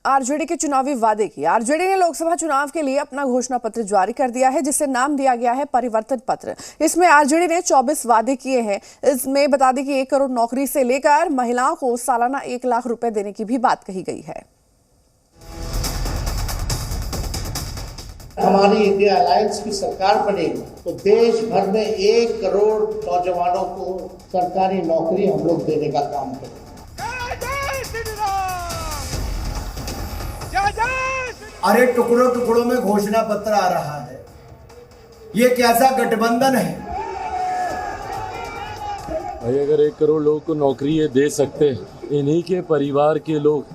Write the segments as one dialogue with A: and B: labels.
A: RJD के चुनावी वादे की। आरजेडी ने लोकसभा चुनाव के लिए अपना घोषणा पत्र जारी कर दिया है, जिसे नाम दिया गया है परिवर्तन पत्र। इसमें आरजेडी ने 24 वादे किए हैं। इसमें बता दें कि 1 करोड़ नौकरी से लेकर महिलाओं को सालाना 1 लाख रुपए देने की भी बात कही गई है।
B: हमारी इंडिया अलायंस की सरकार बनेगी तो देश भर में 1 करोड़ नौजवानों को सरकारी नौकरी हम लोग देने का काम करेंगे।
C: अरे टुकड़ों टुकड़ों में घोषणा पत्र आ रहा है, ये कैसा गठबंधन है?
D: भाई अगर 1 करोड़ लोगों को नौकरी ये दे सकते, इन्हीं के परिवार के लोग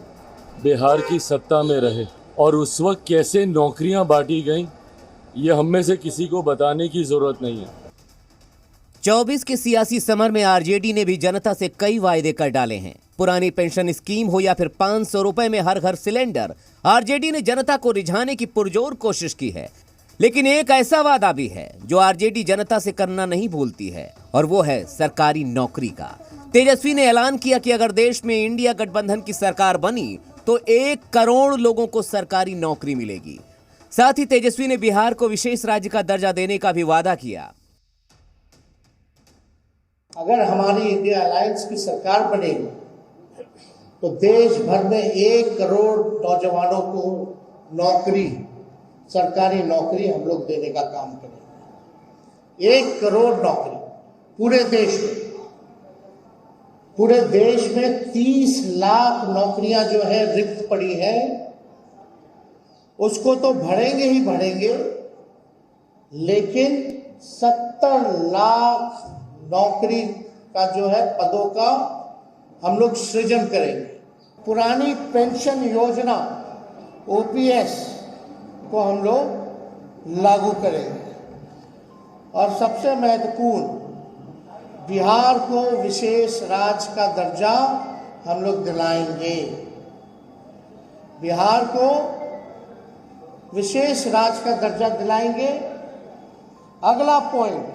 D: बिहार की सत्ता में रहे और उस वक्त कैसे नौकरियां बांटी गईं, ये हम में से किसी को बताने की जरूरत नहीं है।
E: 24 के सियासी समर में आरजेडी ने भी जनता से कई वायदे कर डाले हैं। पुरानी पेंशन स्कीम हो या फिर 500 रुपए में हर घर सिलेंडर, आरजेडी ने जनता को रिझाने की पुरजोर कोशिश की है। लेकिन एक ऐसा वादा भी है जो आरजेडी जनता से करना नहीं भूलती है, और वो है सरकारी नौकरी का। तेजस्वी ने ऐलान किया कि अगर देश में इंडिया गठबंधन की सरकार बनी तो 1 करोड़ लोगों को सरकारी नौकरी मिलेगी। साथ ही तेजस्वी ने बिहार को विशेष राज्य का दर्जा देने का भी वादा किया।
B: अगर हमारी इंडिया अलायंस की सरकार बनेगी तो देश भर में 1 करोड़ नौजवानों को नौकरी, सरकारी नौकरी हम लोग देने का काम करेंगे। 1 करोड़ नौकरी पूरे देश में। पूरे देश में 30 लाख नौकरियां जो है रिक्त पड़ी है, उसको तो भरेंगे ही भरेंगे, लेकिन 70 लाख नौकरी का जो है पदों का हम लोग सृजन करेंगे। पुरानी पेंशन योजना ओपीएस को हम लोग लागू करेंगे, और सबसे महत्वपूर्ण, बिहार को विशेष राज्य का दर्जा हम लोग दिलाएंगे। बिहार को विशेष राज्य का दर्जा दिलाएंगे। अगला पॉइंट,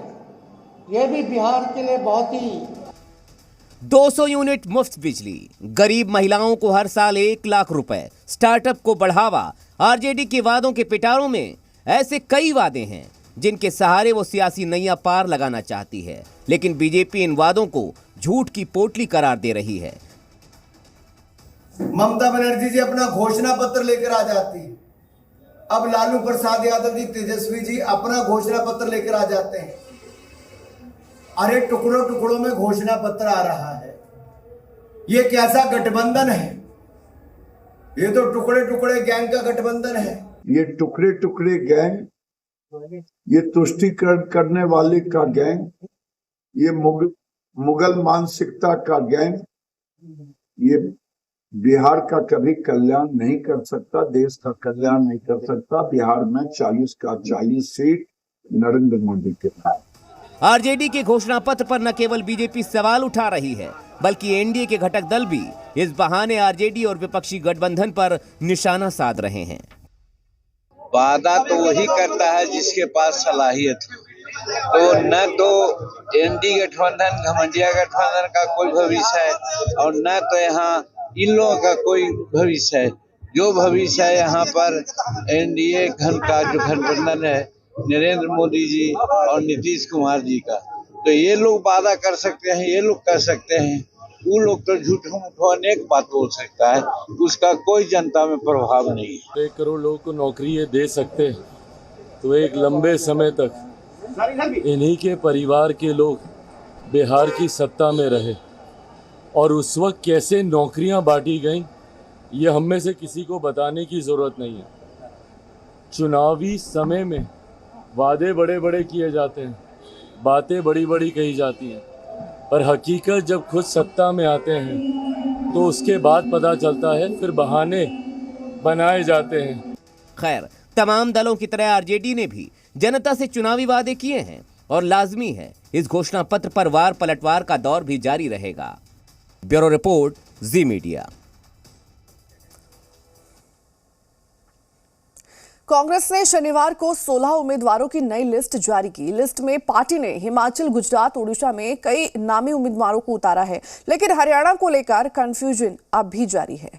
B: यह भी बिहार के लिए बहुत ही
E: 200 यूनिट मुफ्त बिजली, गरीब महिलाओं को हर साल 1 लाख रुपए, स्टार्टअप को बढ़ावा। आरजेडी के वादों के पिटारों में ऐसे कई वादे हैं जिनके सहारे वो सियासी नैया पार लगाना चाहती है, लेकिन बीजेपी इन वादों को झूठ की पोटली करार दे रही है।
C: ममता बनर्जी जी अपना घोषणा पत्र लेकर आ जाती है, अब लालू प्रसाद यादव जी, तेजस्वी जी अपना घोषणा पत्र लेकर आ जाते हैं। अरे टुकड़ों टुकड़ों में घोषणा पत्र आ रहा है, ये कैसा गठबंधन है? ये तो टुकड़े टुकड़े गैंग का गठबंधन है।
F: ये टुकड़े टुकड़े गैंग, ये तुष्टीकरण करने वाले का गैंग, ये मुगल मानसिकता का गैंग, ये बिहार का कभी कल्याण नहीं कर सकता, देश का कल्याण नहीं कर सकता। बिहार में 40 का 40 सीट नरेंद्र मोदी के पास।
E: आरजेडी के घोषणा पत्र पर न केवल बीजेपी सवाल उठा रही है, बल्कि एनडीए के घटक दल भी इस बहाने आरजेडी और विपक्षी गठबंधन पर निशाना साध रहे हैं।
G: वादा तो वही करता है जिसके पास सलाहियत है। तो न तो एनडीए गठबंधन, घमंडिया गठबंधन का कोई भविष्य है, और न तो यहाँ इन लोगों का कोई भविष्य है। जो भविष्य है यहाँ पर एनडीए का जो गठबंधन है, नरेंद्र मोदी जी और नीतीश कुमार जी का। तो ये लोग वादा कर सकते हैं, ये लोग कर सकते हैं, वो लोग तो झूठों मूठों अनेक बात बोल सकता है, उसका कोई जनता में प्रभाव नहीं है।
D: 1 करोड़ लोगों को नौकरी ये दे सकते तो एक लंबे समय तक इन्हीं के परिवार के लोग बिहार की सत्ता में रहे, और उस वक्त कैसे नौकरियां बांटी गईं, ये हम में से किसी को बताने की जरूरत नहीं है। चुनावी समय में वादे बड़े बड़े किए जाते हैं, बातें बड़ी बड़ी कही जाती हैं, पर हकीकत जब खुद सत्ता में आते हैं तो उसके बाद पता चलता है, फिर बहाने बनाए जाते हैं।
E: खैर, तमाम दलों की तरह आरजेडी ने भी जनता से चुनावी वादे किए हैं, और लाजमी है इस घोषणा पत्र पर वार पलटवार का दौर भी जारी रहेगा। ब्यूरो रिपोर्ट, जी मीडिया।
A: कांग्रेस ने शनिवार को 16 उम्मीदवारों की नई लिस्ट जारी की। लिस्ट में पार्टी ने हिमाचल, गुजरात, ओडिशा में कई नामी उम्मीदवारों को उतारा है, लेकिन हरियाणा को लेकर कंफ्यूजन अब भी जारी है।